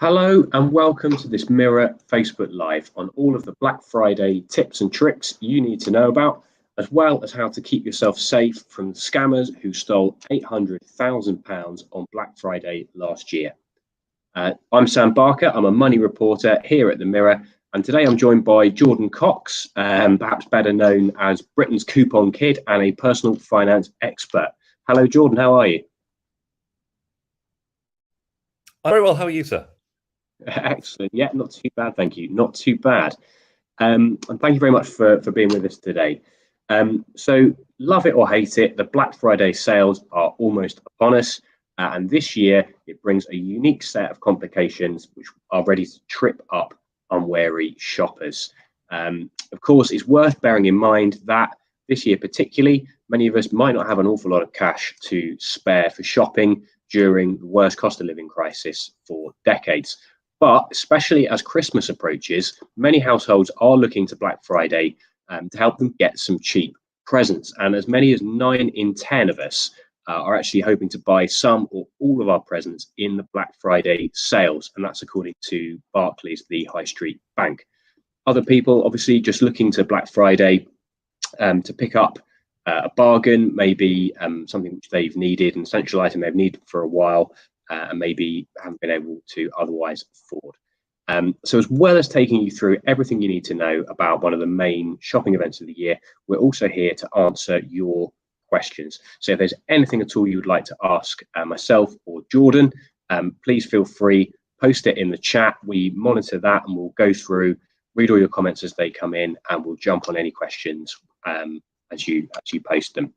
Hello and welcome to this Mirror Facebook Live on all of the Black Friday tips and tricks you need to know about, as well as how to keep yourself safe from the scammers who stole £800,000 on Black Friday last year. I'm Sam Barker. I'm a money reporter here at the Mirror, and today I'm joined by Jordan Cox, perhaps better known as Britain's Coupon Kid and a personal finance expert. Hello, Jordan. How are you? Very well. How are you, sir? Excellent. Yeah, not too bad, thank you. Not too bad. And thank you very much for being with us today. So, love it or hate it, the Black Friday sales are almost upon us. And this year, it brings a unique set of complications which are ready to trip up unwary shoppers. Of course, it's worth bearing in mind that this year, particularly, many of us might not have an awful lot of cash to spare for shopping during the worst cost of living crisis for decades. But especially as Christmas approaches, many households are looking to Black Friday to help them get some cheap presents. And as many as 9 in 10 of us are actually hoping to buy some or all of our presents in the Black Friday sales. And that's according to Barclays, the high street bank. Other people, obviously, just looking to Black Friday to pick up a bargain, maybe something which they've needed, an essential item they've needed for a while, and maybe haven't been able to otherwise afford. So as well as taking you through everything you need to know about one of the main shopping events of the year, we're also here to answer your questions. So if there's anything at all you would like to ask myself or Jordan, please feel free, post it in the chat. We monitor that and we'll go through, read all your comments as they come in, and we'll jump on any questions as you post them.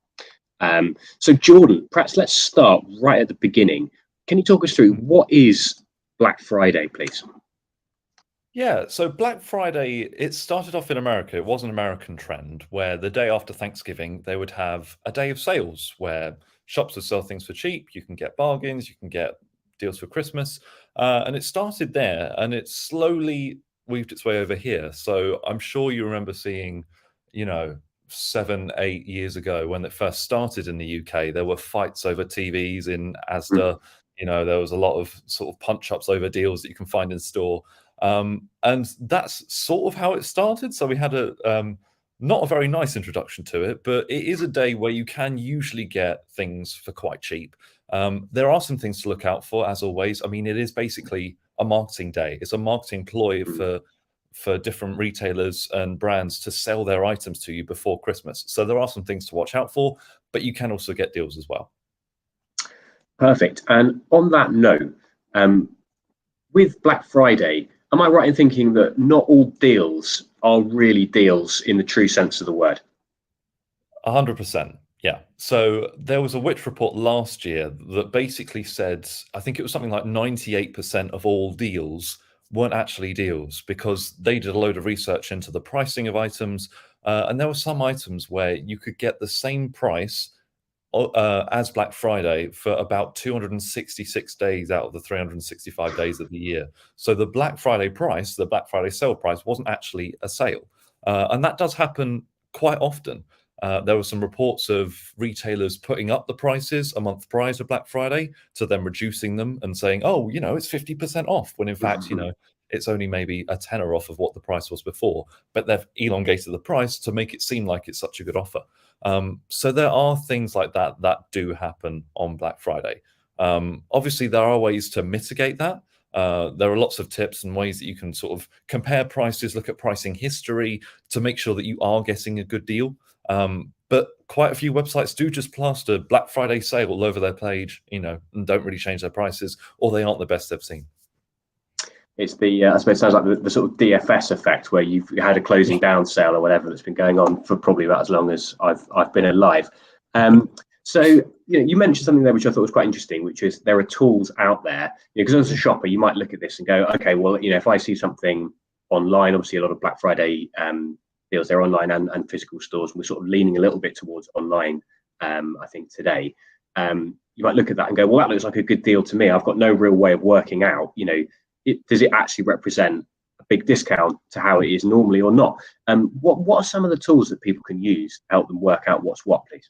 So Jordan, perhaps let's start right at the beginning. Can you talk us through what is Black Friday, please? Yeah, so Black Friday, it started off in America. It was an American trend where the day after Thanksgiving, they would have a day of sales where shops would sell things for cheap. You can get bargains, you can get deals for Christmas. And it started there and it slowly weaved its way over here. So I'm sure you remember seeing, 7, 8 years ago when it first started in the UK, there were fights over TVs in Asda. There was a lot of sort of punch ups over deals that you can find in store. And that's sort of how it started. So we had not a very nice introduction to it, but it is a day where you can usually get things for quite cheap. There are some things to look out for, as always. I mean, it is basically a marketing day. It's a marketing ploy for different retailers and brands to sell their items to you before Christmas. So there are some things to watch out for, but you can also get deals as well. Perfect. And on that note, with Black Friday, am I right in thinking that not all deals are really deals in the true sense of the word? 100%. Yeah. So there was a Which report last year that basically said, I think it was something like 98% of all deals weren't actually deals because they did a load of research into the pricing of items. And there were some items where you could get the same price as Black Friday for about 266 days out of the 365 days of the year. So the Black Friday price, the Black Friday sale price, wasn't actually a sale. And that does happen quite often. There were some reports of retailers putting up the prices a month prior to Black Friday to then reducing them and saying, oh, it's 50% off, when in fact, it's only maybe a tenner off of what the price was before, but they've elongated the price to make it seem like it's such a good offer. So there are things like that that do happen on Black Friday. Obviously, there are ways to mitigate that. There are lots of tips and ways that you can sort of compare prices, look at pricing history to make sure that you are getting a good deal. But quite a few websites do just plaster Black Friday sale all over their page, and don't really change their prices, or they aren't the best they've seen. It's I suppose it sounds like the sort of DFS effect where you've had a closing down sale or whatever that's been going on for probably about as long as I've been alive. So you mentioned something there which I thought was quite interesting, which is there are tools out there. Because as a shopper, you might look at this and go, okay, well, if I see something online, obviously a lot of Black Friday deals, they're online and physical stores. And we're sort of leaning a little bit towards online, I think today. You might look at that and go, well, that looks like a good deal to me. I've got no real way of working out, does it actually represent a big discount to how it is normally or not? What are some of the tools that people can use to help them work out what's what, please?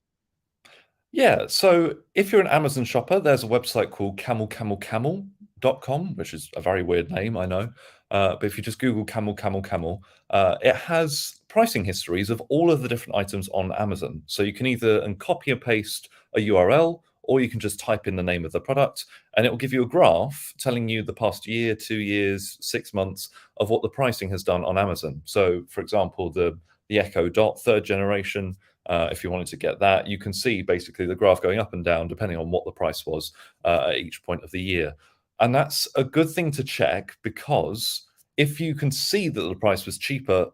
Yeah, so if you're an Amazon shopper, there's a website called Camel. camel.com, which is a very weird name, I know. But if you just Google camel, it has pricing histories of all of the different items on Amazon. So you can either copy and paste a URL, or you can just type in the name of the product, and it will give you a graph telling you the past year, 2 years, 6 months of what the pricing has done on Amazon. So, for example, the Echo Dot third generation, if you wanted to get that, you can see basically the graph going up and down depending on what the price was at each point of the year. And that's a good thing to check, because if you can see that the price was cheaper,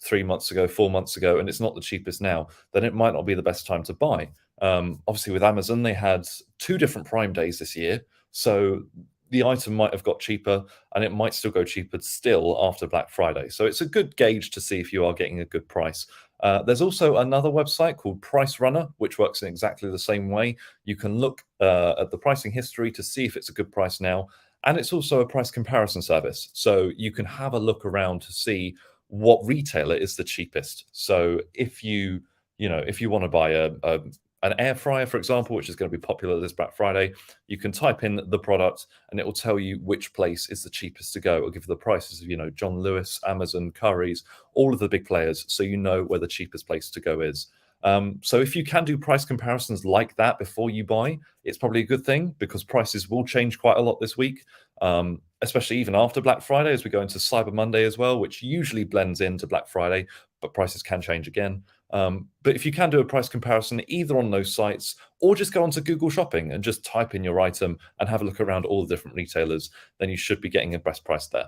3 months ago, 4 months ago, and it's not the cheapest now, then it might not be the best time to buy. Obviously, with Amazon, they had 2 different Prime days this year, so the item might have got cheaper, and it might still go cheaper still after Black Friday. So it's a good gauge to see if you are getting a good price. There's also another website called Price Runner, which works in exactly the same way. You can look at the pricing history to see if it's a good price now, and it's also a price comparison service. So you can have a look around to see what retailer is the cheapest. So if you want to buy an air fryer, for example, which is going to be popular this Black Friday, you can type in the product and it will tell you which place is the cheapest to go. It'll give you the prices of, John Lewis, Amazon, Currys, all of the big players, so you know where the cheapest place to go is. So if you can do price comparisons like that before you buy, it's probably a good thing, because prices will change quite a lot this week, especially even after Black Friday, as we go into Cyber Monday as well, which usually blends into Black Friday, but prices can change again. But if you can do a price comparison either on those sites, or just go onto Google Shopping and just type in your item and have a look around all the different retailers, then you should be getting a best price there.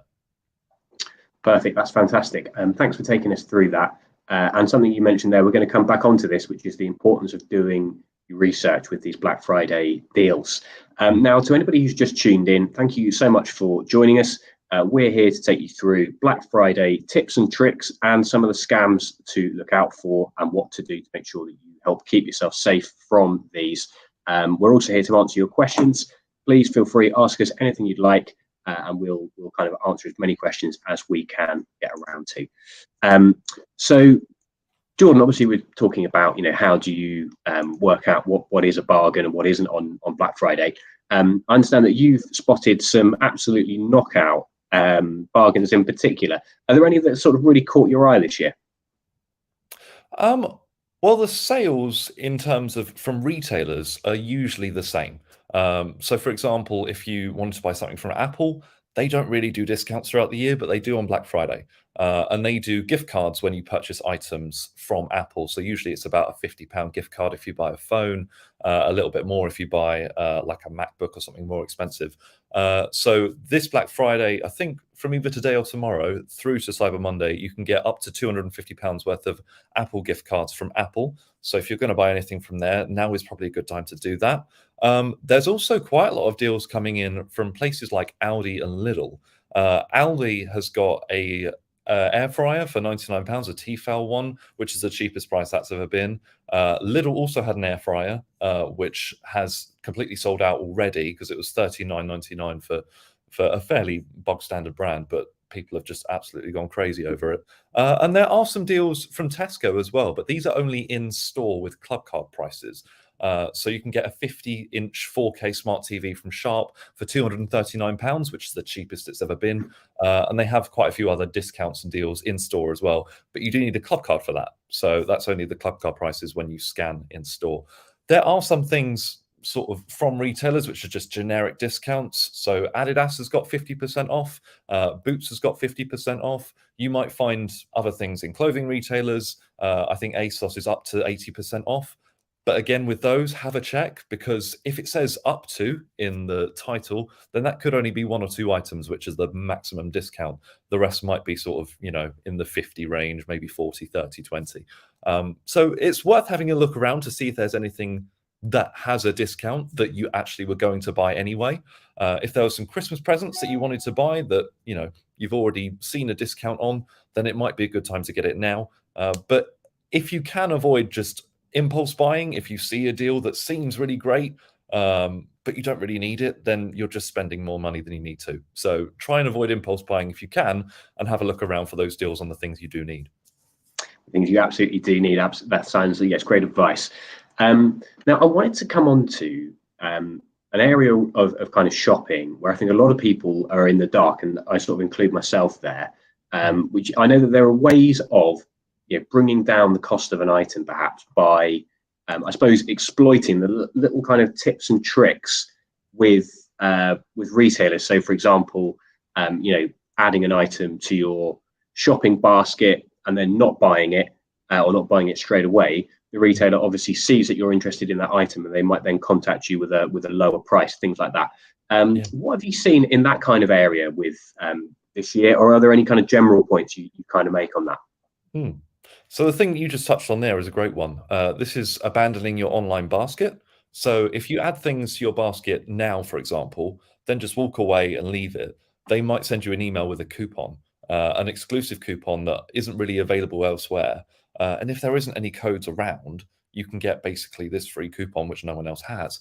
Perfect. That's fantastic. Thanks for taking us through that. And something you mentioned there, we're going to come back onto this, which is the importance of doing your research with these Black Friday deals. Now, to anybody who's just tuned in, thank you so much for joining us. We're here to take you through Black Friday tips and tricks and some of the scams to look out for and what to do to make sure that you help keep yourself safe from these. We're also here to answer your questions. Please feel free, ask us anything you'd like, and we'll kind of answer as many questions as we can get around to. So, Jordan, obviously we're talking about, how do you work out what is a bargain and what isn't on Black Friday. I understand that you've spotted some absolutely knockout bargains in particular. Are there any that sort of really caught your eye this year? Well, the sales in terms of from retailers are usually the same. So, for example, if you wanted to buy something from Apple, they don't really do discounts throughout the year, but they do on Black Friday. And they do gift cards when you purchase items from Apple. So usually it's about a £50 gift card if you buy a phone, a little bit more if you buy like a MacBook or something more expensive. So this Black Friday, I think from either today or tomorrow through to Cyber Monday, you can get up to £250 worth of Apple gift cards from Apple. So if you're going to buy anything from there, now is probably a good time to do that. There's also quite a lot of deals coming in from places like Aldi and Lidl. Aldi has got a air fryer for £99, a Tefal one, which is the cheapest price that's ever been. Lidl also had an air fryer, which has completely sold out already, because it was £39.99 for a fairly bog standard brand, but people have just absolutely gone crazy over it. And there are some deals from Tesco as well, but these are only in store with club card prices. So you can get a 50-inch 4K smart TV from Sharp for £239, which is the cheapest it's ever been. And they have quite a few other discounts and deals in store as well. But you do need a club card for that. So that's only the club card prices when you scan in store. There are some things sort of from retailers which are just generic discounts. So Adidas has got 50% off. Boots has got 50% off. You might find other things in clothing retailers. I think ASOS is up to 80% off. But again, with those, have a check, because if it says up to in the title, then that could only be 1 or 2 items, which is the maximum discount. The rest might be sort of, in the 50 range, maybe 40, 30, 20. So it's worth having a look around to see if there's anything that has a discount that you actually were going to buy anyway. If there were some Christmas presents that you wanted to buy that, you've already seen a discount on, then it might be a good time to get it now. But if you can avoid just impulse buying, if you see a deal that seems really great, but you don't really need it, then you're just spending more money than you need to. So try and avoid impulse buying if you can, and have a look around for those deals on the things you do need. Things you absolutely do need. That sounds, yes, great advice. Now, I wanted to come on to an area of kind of shopping where I think a lot of people are in the dark, and I sort of include myself there. Which I know that there are ways of bringing down the cost of an item, perhaps by I suppose exploiting the little kind of tips and tricks with retailers. So, for example, adding an item to your shopping basket and then not buying it or not buying it straight away. The retailer obviously sees that you're interested in that item, and they might then contact you with a lower price, things like that. What have you seen in that kind of area with this year, or are there any kind of general points you kind of make on that? So the thing you just touched on there is a great one. This is abandoning your online basket. So if you add things to your basket now, for example, then just walk away and leave it, they might send you an email with a coupon, an exclusive coupon that isn't really available elsewhere. And if there isn't any codes around, you can get basically this free coupon, which no one else has.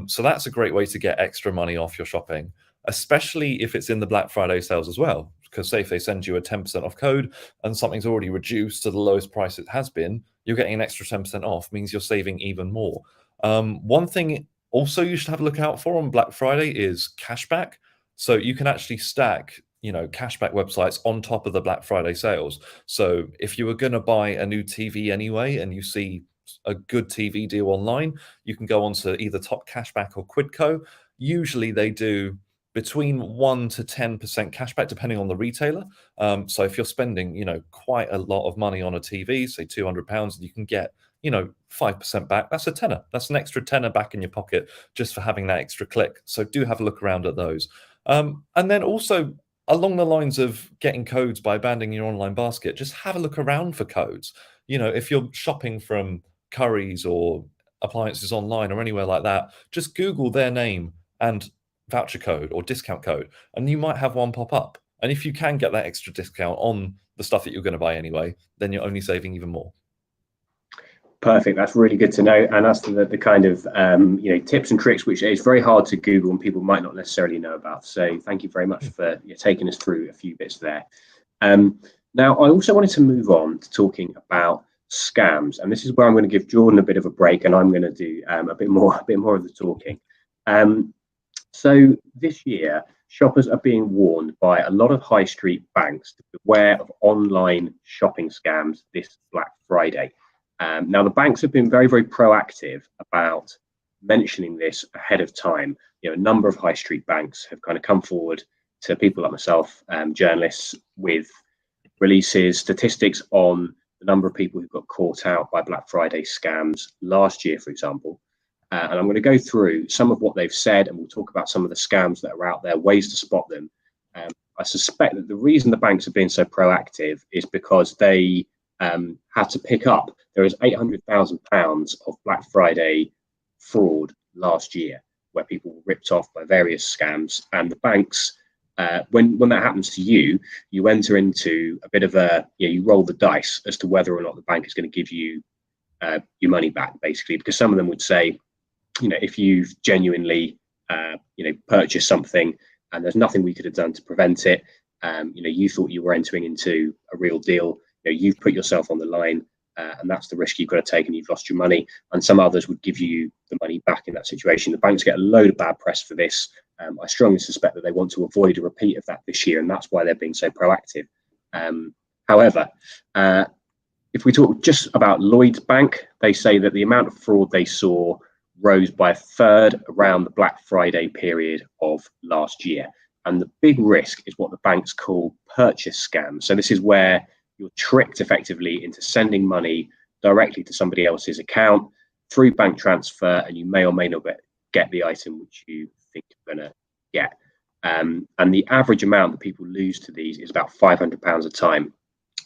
So that's a great way to get extra money off your shopping, especially if it's in the Black Friday sales as well. Because say if they send you a 10% off code and something's already reduced to the lowest price it has been, you're getting an extra 10% off, means you're saving even more. One thing also you should have a look out for on Black Friday is cashback. So you can actually stack cashback websites on top of the Black Friday sales. So if you were going to buy a new TV anyway and you see a good TV deal online, you can go on to either Top Cashback or Quidco. Usually they do between 1 to 10% cashback, depending on the retailer. So if you're spending, quite a lot of money on a TV, say £200, you can get, 5% back. That's a tenner. That's an extra tenner back in your pocket just for having that extra click. So do have a look around at those. And then also along the lines of getting codes by abandoning your online basket, just have a look around for codes. If you're shopping from Currys or appliances online or anywhere like that, just Google their name and voucher code or discount code, and you might have one pop up. And if you can get that extra discount on the stuff that you're going to buy anyway, then you're only saving even more. Perfect. That's really good to know. And that's the kind of tips and tricks which is very hard to Google and people might not necessarily know about. So thank you very much for taking us through a few bits there. Now, I also wanted to move on to talking about scams, and this is where I'm going to give Jordan a bit of a break, and I'm going to do a bit more of the talking. So this year, shoppers are being warned by a lot of high street banks to beware of online shopping scams this Black Friday. Now, the banks have been very, very proactive about mentioning this ahead of time. A number of high street banks have kind of come forward to people like myself, journalists, with releases, statistics on the number of people who got caught out by Black Friday scams last year, for example. And I'm going to go through some of what they've said, and we'll talk about some of the scams that are out there, ways to spot them. I suspect that the reason the banks have been so proactive is because they had to pick up. There was £800,000 of Black Friday fraud last year, where people were ripped off by various scams, and the banks, when that happens to you, you enter into a bit of you roll the dice as to whether or not the bank is going to give you your money back, basically, because some of them would say, if you've genuinely purchased something and there's nothing we could have done to prevent it, you thought you were entering into a real deal, you've put yourself on the line, and that's the risk you've got to take, and you've lost your money. And some others would give you the money back in that situation. The banks get a load of bad press for this. I strongly suspect that they want to avoid a repeat of that this year, and that's why they're being so proactive. However, if we talk just about Lloyds Bank, they say that the amount of fraud they saw rose by a third around the Black Friday period of last year. And the big risk is what the banks call purchase scams. So this is where you're tricked effectively into sending money directly to somebody else's account through bank transfer, and you may or may not get the item which you think you're going to get. And the average amount that people lose to these is about £500 a time.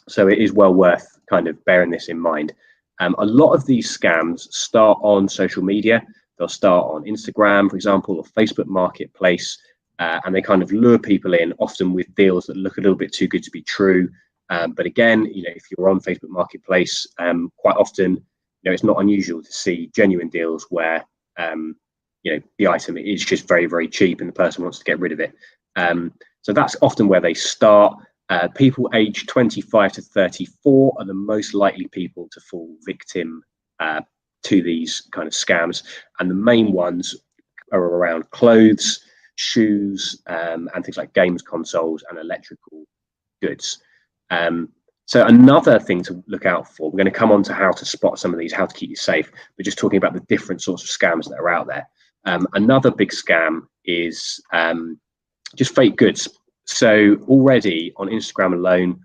So it is well worth kind of bearing this in mind. A lot of these scams start on social media. They'll start on Instagram, for example, or Facebook Marketplace, and they kind of lure people in, often with deals that look a little bit too good to be true. But again, if you're on Facebook Marketplace, quite often, it's not unusual to see genuine deals where, the item is just very, very cheap and the person wants to get rid of it. So that's often where they start. People aged 25 to 34 are the most likely people to fall victim to these kind of scams. And the main ones, are around clothes, shoes, and things like games consoles and electrical goods. So another thing to look out for, we're going to come on to how to spot some of these, how to keep you safe, but just talking about the different sorts of scams that are out there. Another big scam is just fake goods. So already on Instagram alone,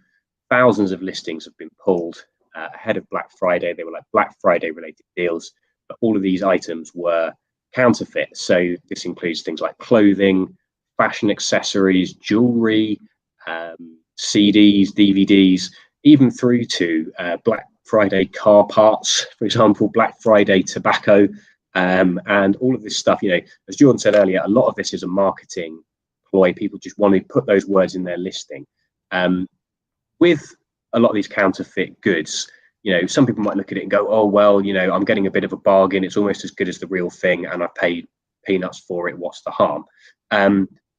thousands of listings have been pulled ahead of Black Friday. They were like Black Friday related deals, but all of these items were counterfeit. So this includes things like clothing, fashion accessories, jewelry, CDs, DVDs, even through to Black Friday car parts, for example, Black Friday tobacco, and all of this stuff. You know, as Jordan said earlier, a lot of this is a marketing ploy. People just want to put those words in their listing. With a lot of these counterfeit goods, you know, some people might look at it and go, oh, well, you know, I'm getting a bit of a bargain. It's almost as good as the real thing, and I paid peanuts for it. What's the harm?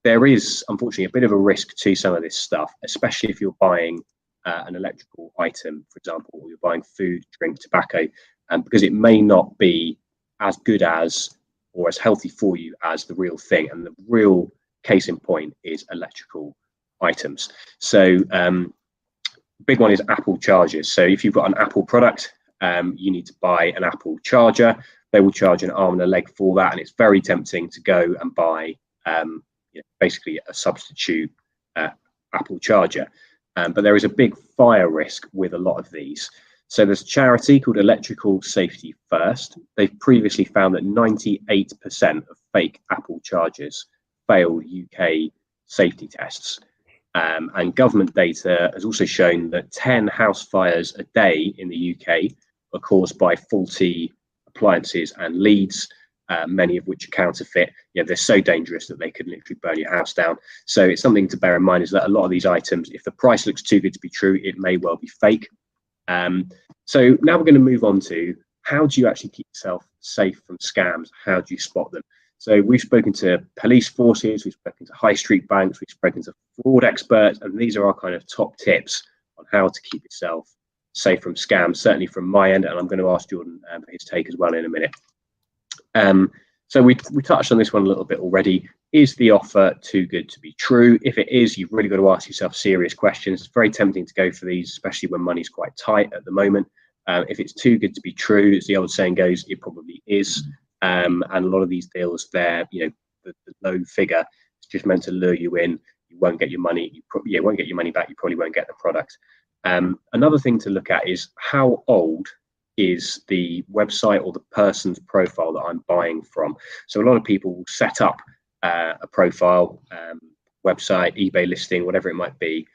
There is, unfortunately, a bit of a risk to some of this stuff, especially if you're buying an electrical item, for example, or you're buying food, drink, tobacco, because it may not be as good as or as healthy for you as the real thing. And the real case in point is electrical items. So big one is Apple chargers. So if you've got an Apple product, you need to buy an Apple charger. They will charge an arm and a leg for that, and it's very tempting to go and buy basically a substitute Apple charger. But there is a big fire risk with a lot of these. So there's a charity called Electrical Safety First. They've previously found that 98% of fake Apple chargers failed UK safety tests. And government data has also shown that 10 house fires a day in the UK are caused by faulty appliances and leads, many of which are counterfeit. You know, they're so dangerous that they could literally burn your house down. So it's something to bear in mind, is that a lot of these items, if the price looks too good to be true, it may well be fake. So now we're going to move on to, how do you actually keep yourself safe from scams? How do you spot them? So we've spoken to police forces, we've spoken to high street banks, we've spoken to fraud experts, and these are our kind of top tips on how to keep yourself safe from scams, certainly from my end, and I'm going to ask Jordan for his take as well in a minute. So we touched on this one a little bit already. Is the offer too good to be true? If it is, you've really got to ask yourself serious questions. It's very tempting to go for these, especially when money's quite tight at the moment. If it's too good to be true, as the old saying goes, it probably is. And a lot of these deals, they're, you know, the low figure is just meant to lure you in. You won't get your money. You won't get your money back. You probably won't get the product. Another thing to look at is, how old is the website or the person's profile that I'm buying from. So a lot of people will set up a profile, website, eBay listing, whatever it might be,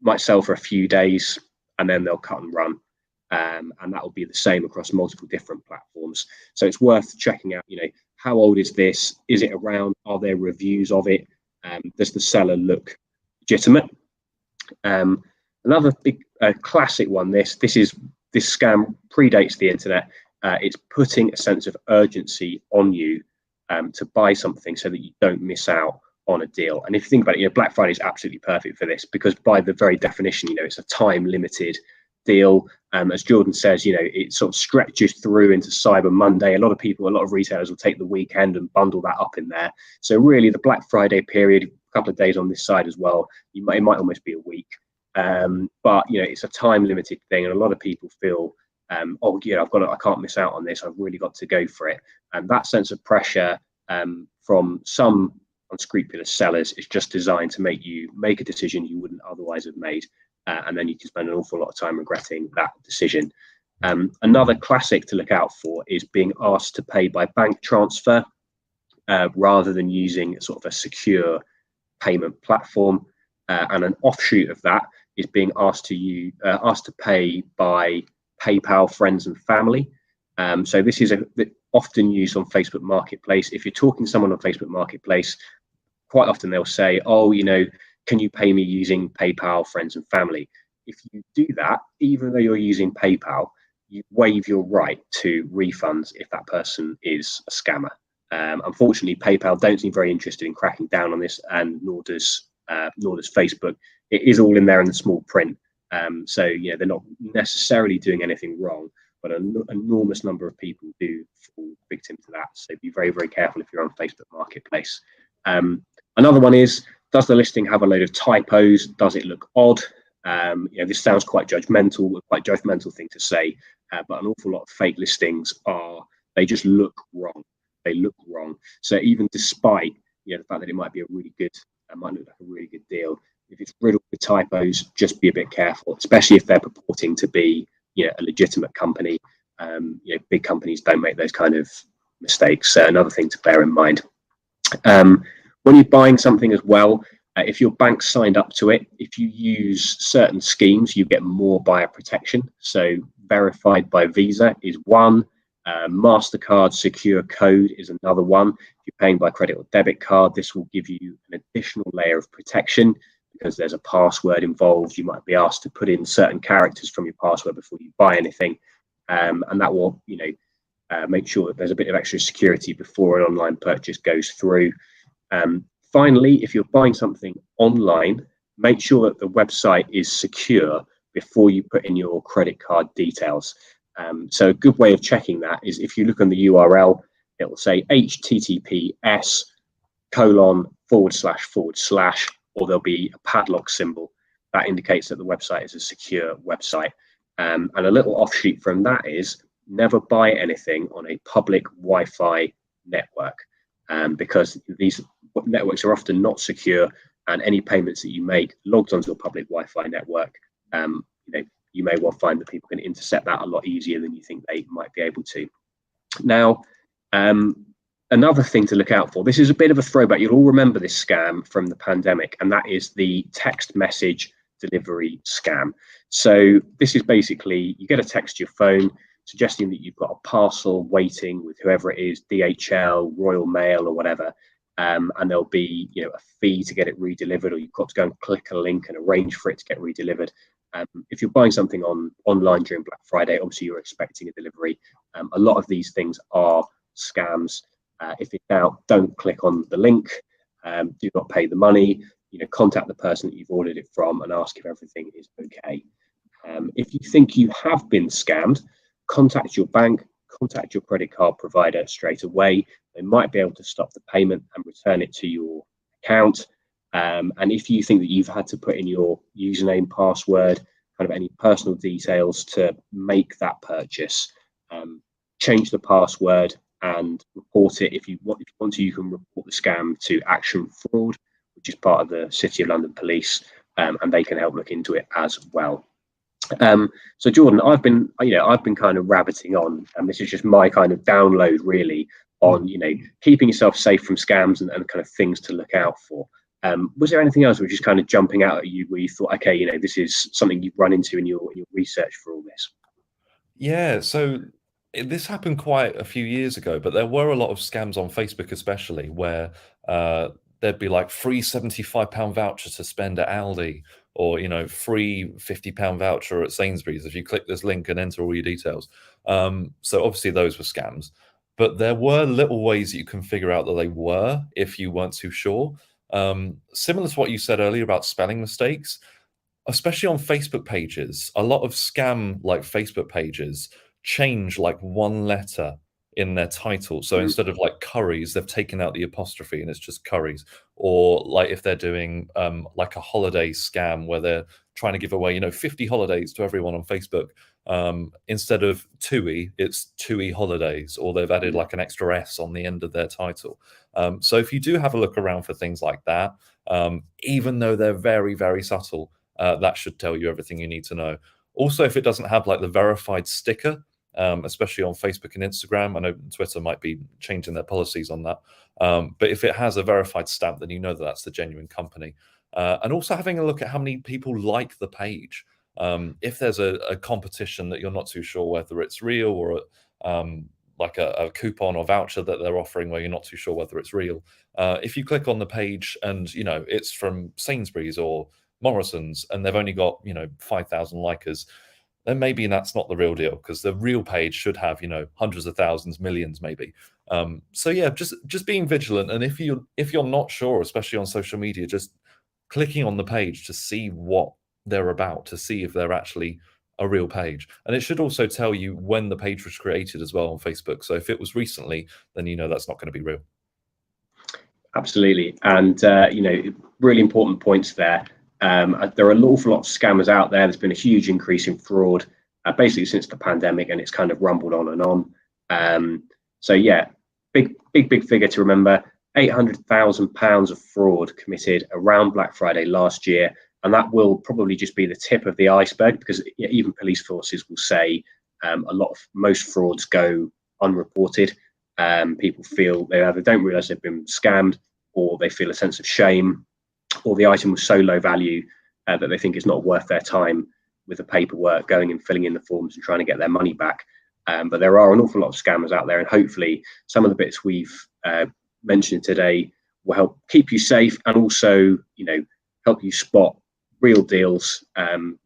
might sell for a few days, and then they'll cut and run. And that will be the same across multiple different platforms. So it's worth checking out, you know, how old is this? Is it around? Are there reviews of it? Does the seller look legitimate? Another big classic one, this scam predates the internet. It's putting a sense of urgency on you to buy something so that you don't miss out on a deal. And if you think about it, you know, Black Friday is absolutely perfect for this, because by the very definition, you know, it's a time limited deal. As Jordan says, you know, it sort of stretches through into Cyber Monday. A lot of retailers will take the weekend and bundle that up in there. So really, the Black Friday period, a couple of days on this side as well, it might almost be a week. But you know, it's a time limited thing, and a lot of people feel, oh yeah, I can't miss out on this. I've really got to go for it. And that sense of pressure from some unscrupulous sellers is just designed to make you make a decision you wouldn't otherwise have made. And then you can spend an awful lot of time regretting that decision. Another classic to look out for is being asked to pay by bank transfer rather than using sort of a secure payment platform. And an offshoot of that is being asked to pay by PayPal friends and family. So this is often used on Facebook Marketplace. If you're talking to someone on Facebook Marketplace, quite often they'll say, oh, you know, can you pay me using PayPal friends and family? If you do that, even though you're using PayPal, you waive your right to refunds if that person is a scammer. Unfortunately, PayPal don't seem very interested in cracking down on this, and nor does Facebook. It is all in there in the small print. So, you know, they're not necessarily doing anything wrong. but an enormous number of people do fall victim to that. So be very, very careful if you're on Facebook Marketplace. Another one is, does the listing have a load of typos? Does it look odd? This sounds quite judgmental thing to say, but an awful lot of fake listings they just look wrong. They look wrong. So even despite the fact that it might be might look like a really good deal, if it's riddled with typos, just be a bit careful, especially if they're purporting to be a legitimate company. Big companies don't make those kind of mistakes. So another thing to bear in mind. When you're buying something as well, if your bank signed up to it, if you use certain schemes, you get more buyer protection. So verified by Visa is one. MasterCard secure code is another one. If you're paying by credit or debit card, this will give you an additional layer of protection because there's a password involved. You might be asked to put in certain characters from your password before you buy anything, and that will make sure that there's a bit of extra security before an online purchase goes through. Finally, if you're buying something online, make sure that the website is secure before you put in your credit card details. So a good way of checking that is if you look on the URL, it will say https://, or there'll be a padlock symbol that indicates that the website is a secure website. And a little offshoot from that is never buy anything on a public Wi-Fi network, because these networks are often not secure, and any payments that you make logged onto a public Wi-Fi network, you may well find that people can intercept that a lot easier than you think they might be able to. Now, another thing to look out for, this is a bit of a throwback, you'll all remember this scam from the pandemic, and that is the text message delivery scam. So this is basically, you get a text to your phone suggesting that you've got a parcel waiting with whoever it is, DHL, Royal Mail or whatever, and there'll be a fee to get it redelivered, or you've got to go and click a link and arrange for it to get redelivered. If you're buying something online during Black Friday, obviously you're expecting a delivery. A lot of these things are scams. If in doubt, don't click on the link. Do not pay the money. Contact the person that you've ordered it from and ask if everything is okay. If you think you have been scammed, contact your bank, contact your credit card provider straight away. They might be able to stop the payment and return it to your account. And if you think that you've had to put in your username, password, kind of any personal details to make that purchase, change the password and report it. If you want to, you can report the scam to Action Fraud, which is part of the City of London Police, and they can help look into it as well. So Jordan, I've been kind of rabbiting on, and this is just my kind of download really on, keeping yourself safe from scams and kind of things to look out for. Was there anything else which is kind of jumping out at you where you thought, okay, this is something you've run into in your research for all this? Yeah, so this happened quite a few years ago, but there were a lot of scams on Facebook, especially where there'd be like free £75 voucher to spend at Aldi, or free £50 voucher at Sainsbury's if you click this link and enter all your details. So obviously those were scams, but there were little ways that you can figure out that they were if you weren't too sure. Similar to what you said earlier about spelling mistakes, especially on Facebook pages, a lot of scam like Facebook pages change like one letter in their title. So instead of like curries, they've taken out the apostrophe and it's just curries. Or like if they're doing like a holiday scam where they're trying to give away 50 holidays to everyone on Facebook, instead of TUI, it's TUI holidays, or they've added like an extra S on the end of their title. So if you do have a look around for things like that, even though they're very, very subtle, that should tell you everything you need to know. Also, if it doesn't have like the verified sticker, especially on Facebook and Instagram, I know Twitter might be changing their policies on that, but if it has a verified stamp, then you know that that's the genuine company. And also having a look at how many people like the page. If there's a competition that you're not too sure whether it's real, or like a coupon or voucher that they're offering where you're not too sure whether it's real, if you click on the page and it's from Sainsbury's or Morrison's and they've only got 5,000 likers, then maybe that's not the real deal, because the real page should have hundreds of thousands, millions maybe. So yeah, just being vigilant, and if you're not sure, especially on social media, just clicking on the page to see what they're about, to see if they're actually a real page. And it should also tell you when the page was created as well on Facebook. So if it was recently, then you know that's not going to be real. Absolutely. And, really important points there. There are an awful lot of scammers out there. There's been a huge increase in fraud basically since the pandemic, and it's kind of rumbled on and on. So yeah, big figure to remember. £800,000 of fraud committed around Black Friday last year. And that will probably just be the tip of the iceberg, because even police forces will say most frauds go unreported. People feel they either don't realize they've been scammed, or they feel a sense of shame, or the item was so low value that they think it's not worth their time with the paperwork, going and filling in the forms and trying to get their money back. But there are an awful lot of scammers out there, and hopefully some of the bits we've mentioned today will help keep you safe, and also help you spot real deals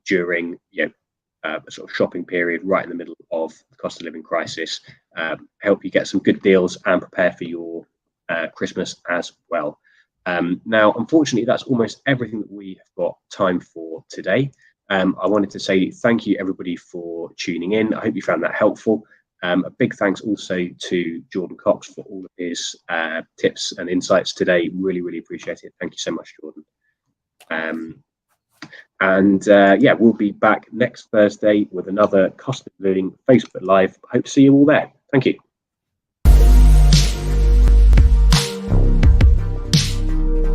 during a sort of shopping period right in the middle of the cost of living crisis. Help you get some good deals and prepare for your Christmas as well. Now, unfortunately, that's almost everything that we have got time for today. I wanted to say thank you, everybody, for tuning in. I hope you found that helpful. A big thanks also to Jordan Cox for all of his tips and insights today. Really appreciate it. Thank you so much, Jordan. We'll be back next Thursday with another Cost of Living Facebook Live. Hope to see you all there. Thank you.